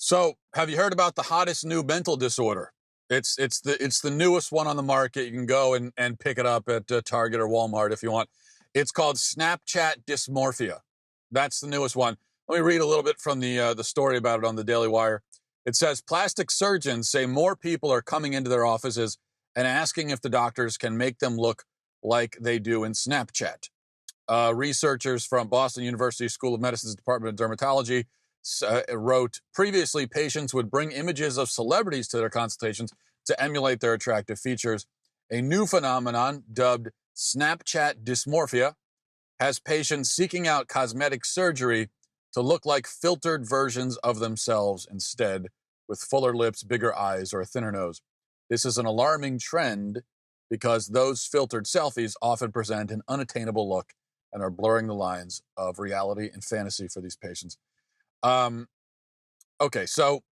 So, have you heard about the hottest new mental disorder? It's the newest one on the market. You can go and pick it up at Target or Walmart if you want. It's called Snapchat dysmorphia. That's the newest one. Let me read a little bit from the story about it on the Daily Wire. It says plastic surgeons say more people are coming into their offices and asking if the doctors can make them look like they do in Snapchat. Researchers from Boston University School of Medicine's Department of Dermatology wrote, previously, patients would bring images of celebrities to their consultations to emulate their attractive features. A new phenomenon, dubbed Snapchat dysmorphia, has patients seeking out cosmetic surgery to look like filtered versions of themselves instead, with fuller lips, bigger eyes, or a thinner nose. This is an alarming trend because those filtered selfies often present an unattainable look and are blurring the lines of reality and fantasy for these patients. Okay, so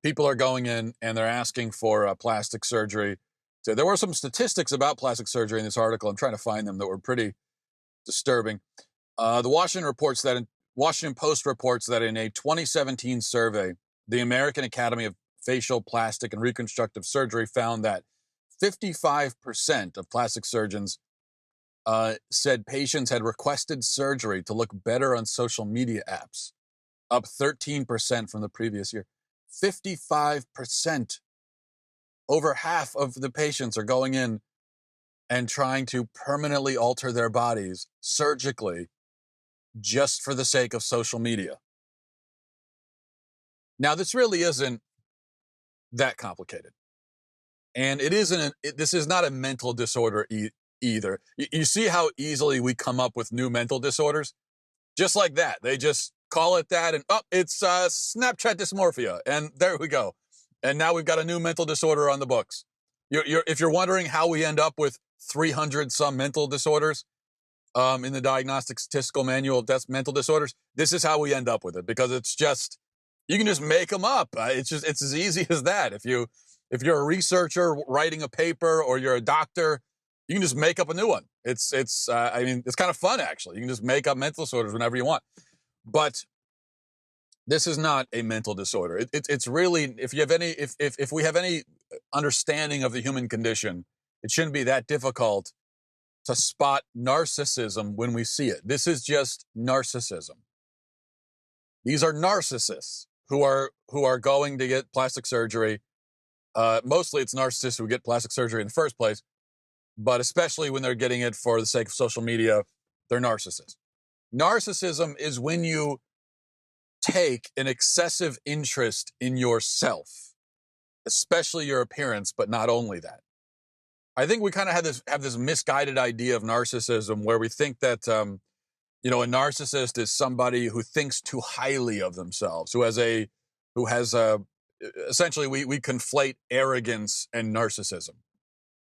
people are going in and they're asking for plastic surgery. So there were some statistics about plastic surgery in this article. I'm trying to find them that were pretty disturbing. The Washington Post reports that in a 2017 survey, the American Academy of Facial, Plastic, and Reconstructive Surgery found that 55% of plastic surgeons said patients had requested surgery to look better on social media apps, up 13% from the previous year. 55%. Over half of the patients are going in and trying to permanently alter their bodies surgically just for the sake of social media. Now, this really isn't that complicated. And this is not a mental disorder either. You see how easily we come up with new mental disorders? Just like that. They just call it that and, it's Snapchat dysmorphia. And there we go. And now we've got a new mental disorder on the books. If you're wondering how we end up with 300 some mental disorders in the Diagnostic Statistical Manual of Mental Disorders, this is how we end up with it, because it's just, you can just make them up. It's as easy as that. If you're a researcher writing a paper, or you're a doctor, you can just make up a new one. It's kind of fun, actually. You can just make up mental disorders whenever you want. But this is not a mental disorder. It's really, if we have any understanding of the human condition, it shouldn't be that difficult to spot narcissism when we see it. This is just narcissism. These are narcissists who are going to get plastic surgery. Mostly it's narcissists who get plastic surgery in the first place, but especially when they're getting it for the sake of social media, they're narcissists. Narcissism is when you take an excessive interest in yourself, especially your appearance, but not only that. I think we kind of have this misguided idea of narcissism, where we think that a narcissist is somebody who thinks too highly of themselves, who has essentially we conflate arrogance and narcissism.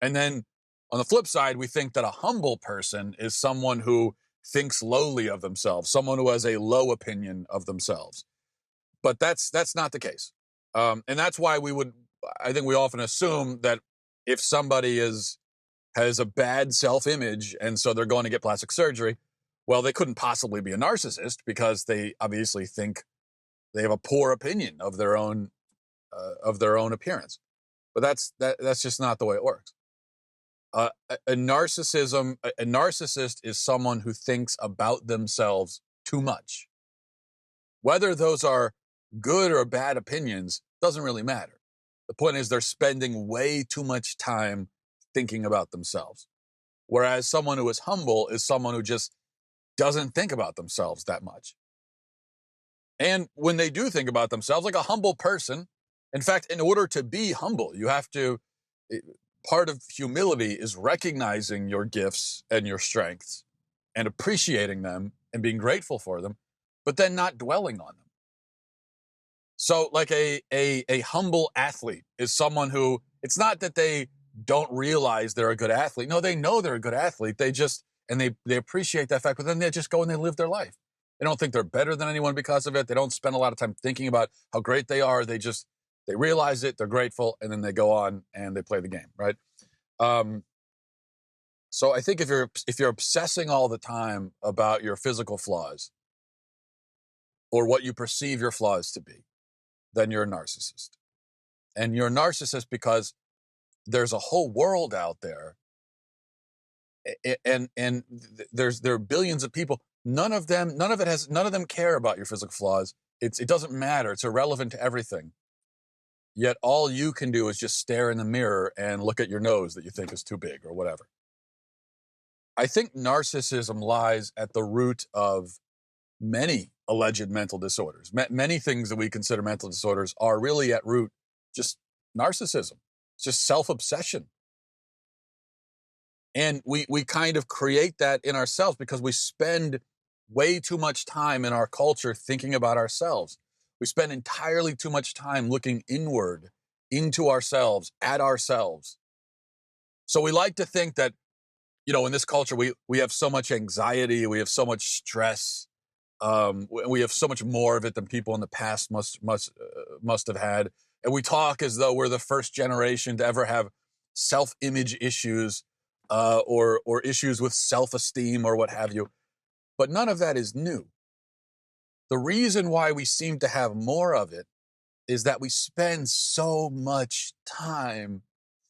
And then on the flip side, we think that a humble person is someone who thinks lowly of themselves, someone who has a low opinion of themselves. But that's not the case. And that's why I think we often assume that if somebody has a bad self-image and so they're going to get plastic surgery, well, they couldn't possibly be a narcissist, because they obviously think they have a poor opinion of their own appearance. But that's just not the way it works. A narcissist is someone who thinks about themselves too much. Whether those are good or bad opinions doesn't really matter. The point is, they're spending way too much time thinking about themselves. Whereas someone who is humble is someone who just doesn't think about themselves that much. And when they do think about themselves, like a humble person, in fact, in order to be humble, part of humility is recognizing your gifts and your strengths and appreciating them and being grateful for them, but then not dwelling on them. So like a humble athlete is someone who, it's not that they don't realize they're a good athlete. No, they know they're a good athlete. They appreciate that fact, but then they just go and they live their life. They don't think they're better than anyone because of it. They don't spend a lot of time thinking about how great they are. They realize it, they're grateful, and then they go on and they play the game, right? So I think if you're obsessing all the time about your physical flaws, or what you perceive your flaws to be, then you're a narcissist. And you're a narcissist because there's a whole world out there, and there are billions of people. None of them care about your physical flaws. It doesn't matter. It's irrelevant to everything. Yet all you can do is just stare in the mirror and look at your nose that you think is too big or whatever. I think narcissism lies at the root of many alleged mental disorders. Many things that we consider mental disorders are really at root just narcissism. It's just self-obsession. And we kind of create that in ourselves because we spend way too much time in our culture thinking about ourselves. We spend entirely too much time looking inward into ourselves, at ourselves. So we like to think that, in this culture, we have so much anxiety, we have so much stress, we have so much more of it than people in the past must have had. And we talk as though we're the first generation to ever have self-image issues, or issues with self-esteem or what have you. But none of that is new. The reason why we seem to have more of it is that we spend so much time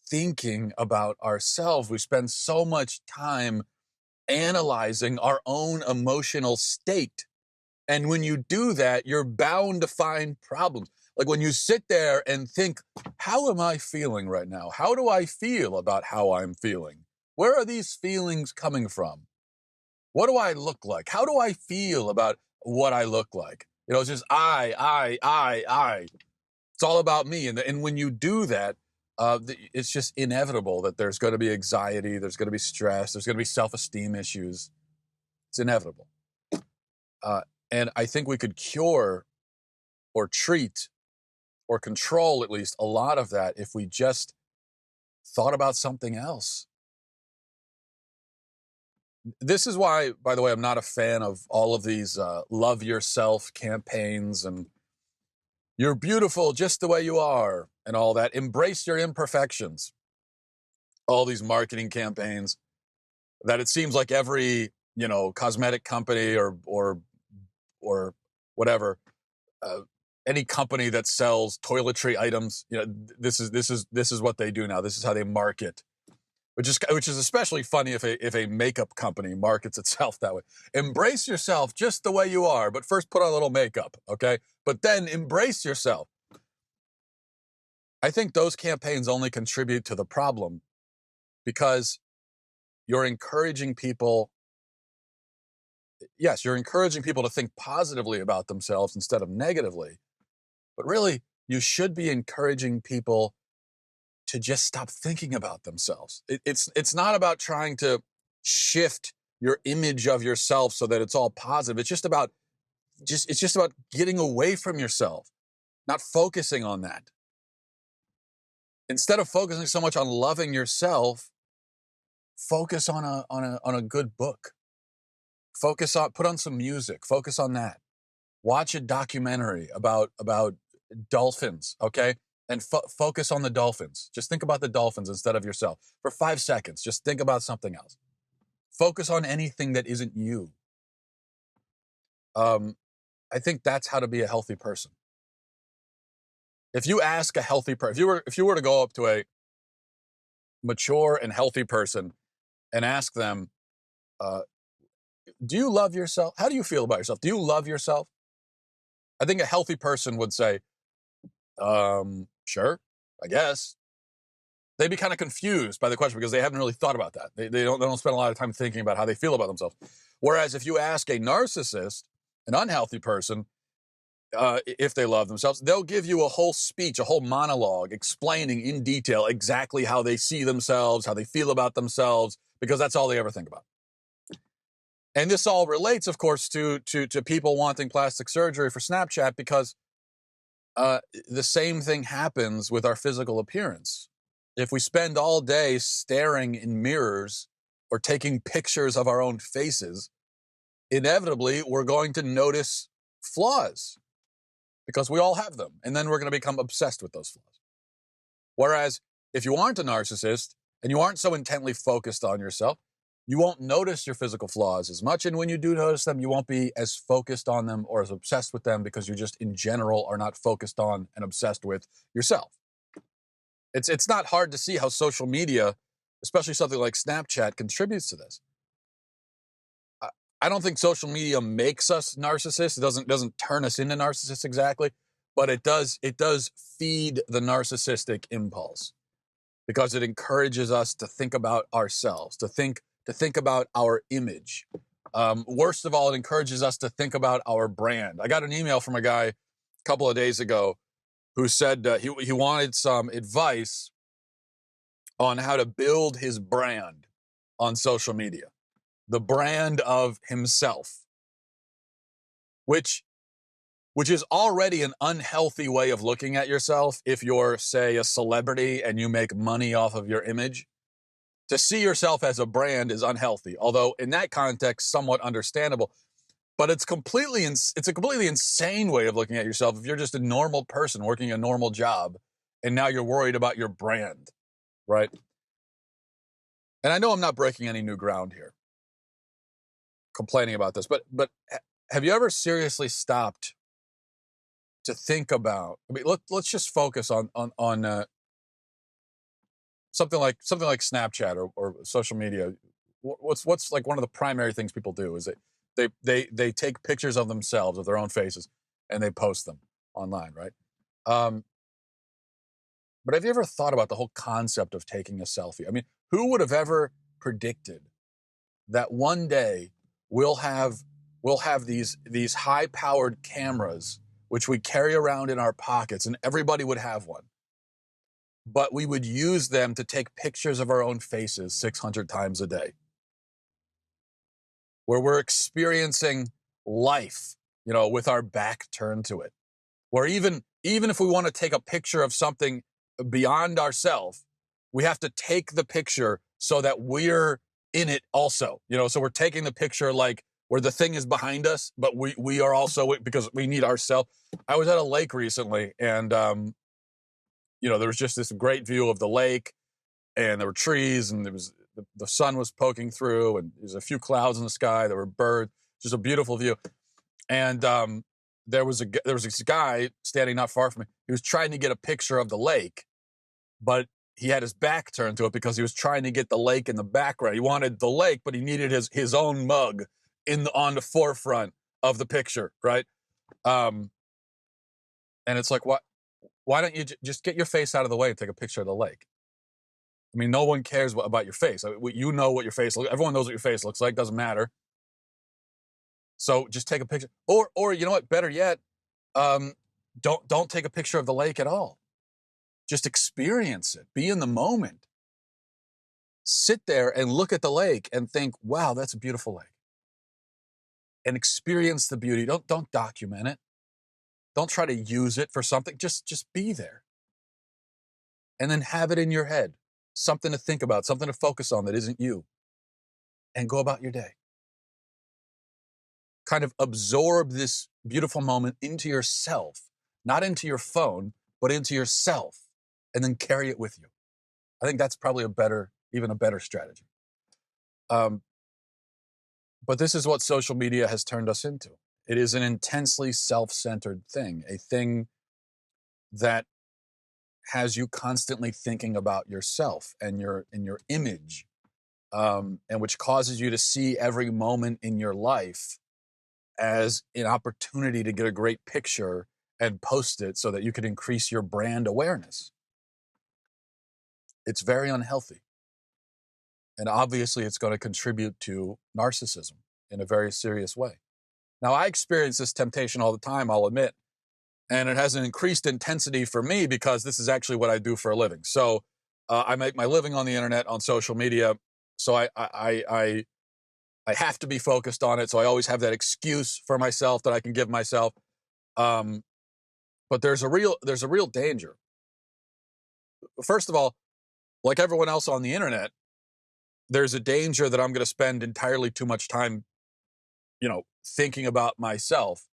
thinking about ourselves. We spend so much time analyzing our own emotional state. And when you do that, you're bound to find problems. Like when you sit there and think, how am I feeling right now? How do I feel about how I'm feeling? Where are these feelings coming from? What do I look like? How do I feel about what I look like? It's just I. It's all about me. And when you do that, it's just inevitable that there's going to be anxiety, there's going to be stress, there's going to be self-esteem issues. It's inevitable. And I think we could cure or treat or control at least a lot of that if we just thought about something else. This is why, by the way, I'm not a fan of all of these love yourself campaigns and you're beautiful just the way you are and all that. Embrace your imperfections. All these marketing campaigns that it seems like every, cosmetic company or whatever, any company that sells toiletry items, this is what they do now. This is how they market. Which is especially funny if a makeup company markets itself that way. Embrace yourself just the way you are, but first put on a little makeup, okay? But then embrace yourself. I think those campaigns only contribute to the problem because you're encouraging people. Yes, you're encouraging people to think positively about themselves instead of negatively. But really, you should be encouraging people to just stop thinking about themselves. It's not about trying to shift your image of yourself so that it's all positive. It's just about getting away from yourself, not focusing on that. Instead of focusing so much on loving yourself, focus on a good book. Put on some music. Focus on that. Watch a documentary about dolphins, okay? And focus on the dolphins. Just think about the dolphins instead of yourself. For 5 seconds, just think about something else. Focus on anything that isn't you. I think that's how to be a healthy person. If you ask a healthy person, if you were to go up to a mature and healthy person and ask them, do you love yourself? How do you feel about yourself? Do you love yourself? I think a healthy person would say, sure, I guess. They'd be kind of confused by the question because they haven't really thought about that. They don't spend a lot of time thinking about how they feel about themselves. Whereas if you ask a narcissist, an unhealthy person, if they love themselves, they'll give you a whole speech, a whole monologue explaining in detail exactly how they see themselves, how they feel about themselves, because that's all they ever think about. And this all relates, of course, to people wanting plastic surgery for Snapchat because the same thing happens with our physical appearance. If we spend all day staring in mirrors or taking pictures of our own faces, inevitably we're going to notice flaws because we all have them. And then we're going to become obsessed with those flaws. Whereas if you aren't a narcissist and you aren't so intently focused on yourself, you won't notice your physical flaws as much. And when you do notice them, you won't be as focused on them or as obsessed with them because you just in general are not focused on and obsessed with yourself. It's not hard to see how social media, especially something like Snapchat, contributes to this. I don't think social media makes us narcissists. It doesn't turn us into narcissists exactly, but it does feed the narcissistic impulse because it encourages us to think about ourselves, to think about our image. Worst of all, it encourages us to think about our brand. I got an email from a guy a couple of days ago who said he wanted some advice on how to build his brand on social media, the brand of himself, which is already an unhealthy way of looking at yourself if you're, say, a celebrity and you make money off of your image. To see yourself as a brand is unhealthy, although in that context, somewhat understandable. But it's a completely insane way of looking at yourself if you're just a normal person working a normal job and now you're worried about your brand, right? And I know I'm not breaking any new ground here, complaining about this, but have you ever seriously stopped to think about? I mean, let's just focus on something like Snapchat or social media. What's like one of the primary things people do is they take pictures of themselves, of their own faces, and they post them online, right? But have you ever thought about the whole concept of taking a selfie? I mean, who would have ever predicted that one day we'll have these high-powered cameras which we carry around in our pockets, and everybody would have one, but we would use them to take pictures of our own faces 600 times a day, where we're experiencing life, with our back turned to it. Where even if we want to take a picture of something beyond ourselves, we have to take the picture so that we're in it also. So we're taking the picture like where the thing is behind us, but we are also, because we need ourselves. I was at a lake recently, and there was just this great view of the lake, and there were trees, and there was the sun was poking through, and there's a few clouds in the sky. There were birds, just a beautiful view. And there was this guy standing not far from me. He was trying to get a picture of the lake, but he had his back turned to it because he was trying to get the lake in the background. He wanted the lake, but he needed his own mug on the forefront of the picture, right? And it's like, why don't you just get your face out of the way and take a picture of the lake? I mean, no one cares about your face. You know what your face looks like. Everyone knows what your face looks like. Doesn't matter. So just take a picture. Or you know what? Better yet, don't take a picture of the lake at all. Just experience it. Be in the moment. Sit there and look at the lake and think, wow, that's a beautiful lake. And experience the beauty. Don't document it. Don't try to use it for something. Just be there. And then have it in your head. Something to think about, something to focus on that isn't you. And go about your day. Kind of absorb this beautiful moment into yourself, not into your phone, but into yourself, and then carry it with you. I think that's probably even a better strategy. But this is what social media has turned us into. It is an intensely self-centered thing, a thing that has you constantly thinking about yourself and your image, and which causes you to see every moment in your life as an opportunity to get a great picture and post it so that you can increase your brand awareness. It's very unhealthy. And obviously it's going to contribute to narcissism in a very serious way. Now, I experience this temptation all the time, I'll admit, and it has an increased intensity for me because this is actually what I do for a living. So I make my living on the internet, on social media. So I have to be focused on it. So I always have that excuse for myself that I can give myself. But there's a real danger. First of all, like everyone else on the internet, there's a danger that I'm going to spend entirely too much time, thinking about myself.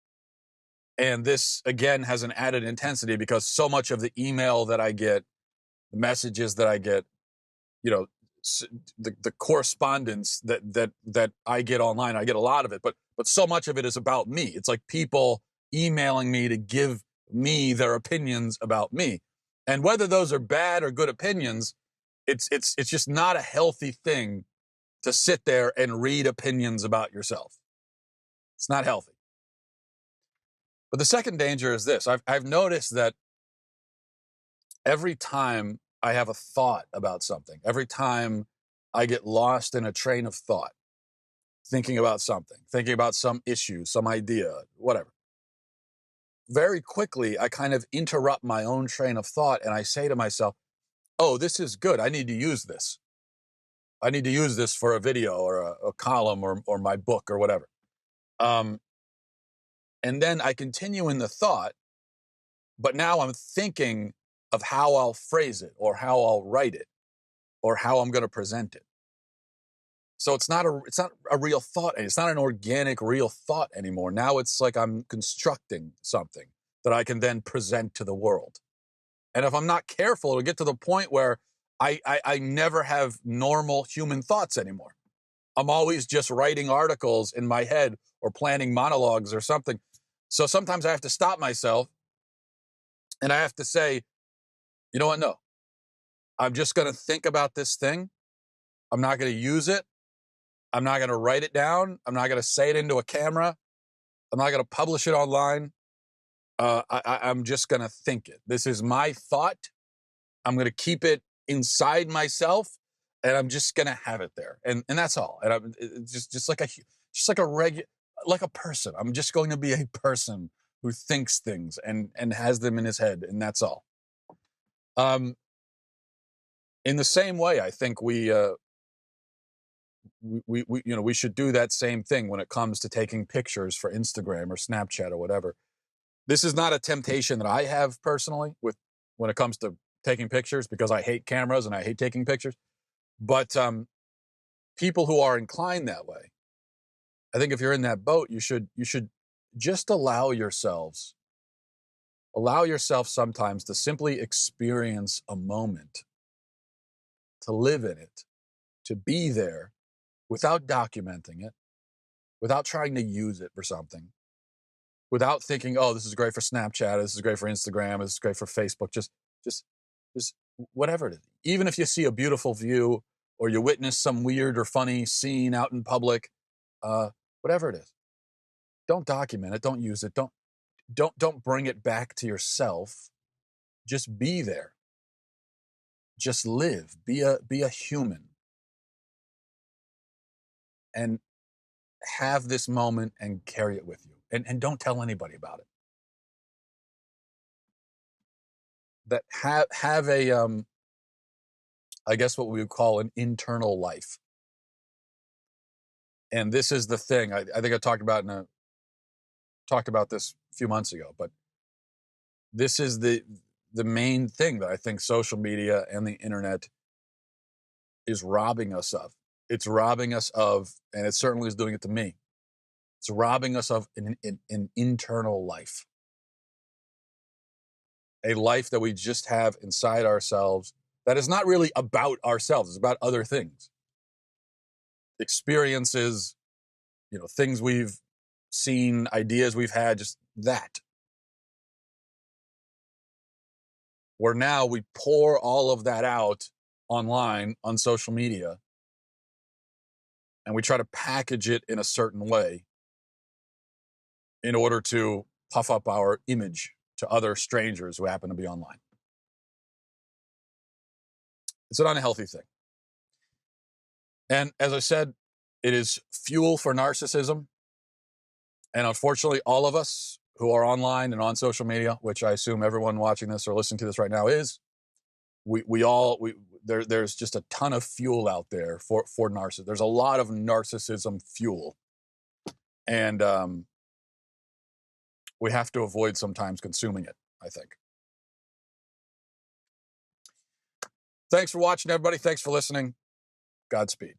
And this, again, has an added intensity because so much of the email that I get, the messages that I get, the correspondence that I get online. I get a lot of it, but so much of it is about me. It's like people emailing me to give me their opinions about me. And whether those are bad or good opinions, it's just not a healthy thing to sit there and read opinions about yourself. It's not healthy. But the second danger is this. I've noticed that every time I have a thought about something, every time I get lost in a train of thought, thinking about something, thinking about some issue, some idea, whatever, very quickly I kind of interrupt my own train of thought and I say to myself, oh, this is good. I need to use this. I need to use this for a video or a column or my book or whatever. And then I continue in the thought, but now I'm thinking of how I'll phrase it or how I'll write it or how I'm going to present it. So it's not a real thought. It's not an organic, real thought anymore. Now it's like I'm constructing something that I can then present to the world. And if I'm not careful, it'll get to the point where I never have normal human thoughts anymore. I'm always just writing articles in my head or planning monologues or something. So sometimes I have to stop myself and I have to say, you know what? No, I'm just going to think about this thing. I'm not going to use it. I'm not going to write it down. I'm not going to say it into a camera. I'm not going to publish it online. I'm just going to think it. This is my thought. I'm going to keep it inside myself, and I'm just going to have it there. And that's all. And it's just like a person. I'm just going to be a person who thinks things and has them in his head, and that's all. In the same way, I think we should do that same thing when it comes to taking pictures for Instagram or Snapchat or whatever. This is not a temptation that I have personally when it comes to taking pictures, because I hate cameras and I hate taking pictures. But people who are inclined that way, I think if you're in that boat, you should just allow yourself sometimes to simply experience a moment, to live in it, to be there without documenting it, without trying to use it for something, without thinking, oh, this is great for Snapchat, this is great for Instagram, this is great for Facebook, just whatever it is. Even if you see a beautiful view or you witness some weird or funny scene out in public, whatever it is, don't document it, don't use it, don't bring it back to yourself. Just be there. Just live. Be a human. And have this moment and carry it with you. And don't tell anybody about it. That have a I guess what we would call an internal life. And this is the thing. I think I talked about this a few months ago, but this is the main thing that I think social media and the internet is robbing us of. It's robbing us of, and it certainly is doing it to me, it's robbing us of an internal life. A life that we just have inside ourselves that is not really about ourselves. It's about other things. Experiences, things we've seen, ideas we've had, just that. Where now we pour all of that out online on social media and we try to package it in a certain way in order to puff up our image to other strangers who happen to be online. It's an unhealthy thing. And as I said, it is fuel for narcissism. And unfortunately, all of us who are online and on social media, which I assume everyone watching this or listening to this right now is, there's just a ton of fuel out there for narcissism. There's a lot of narcissism fuel. And we have to avoid sometimes consuming it, I think. Thanks for watching, everybody. Thanks for listening. Godspeed.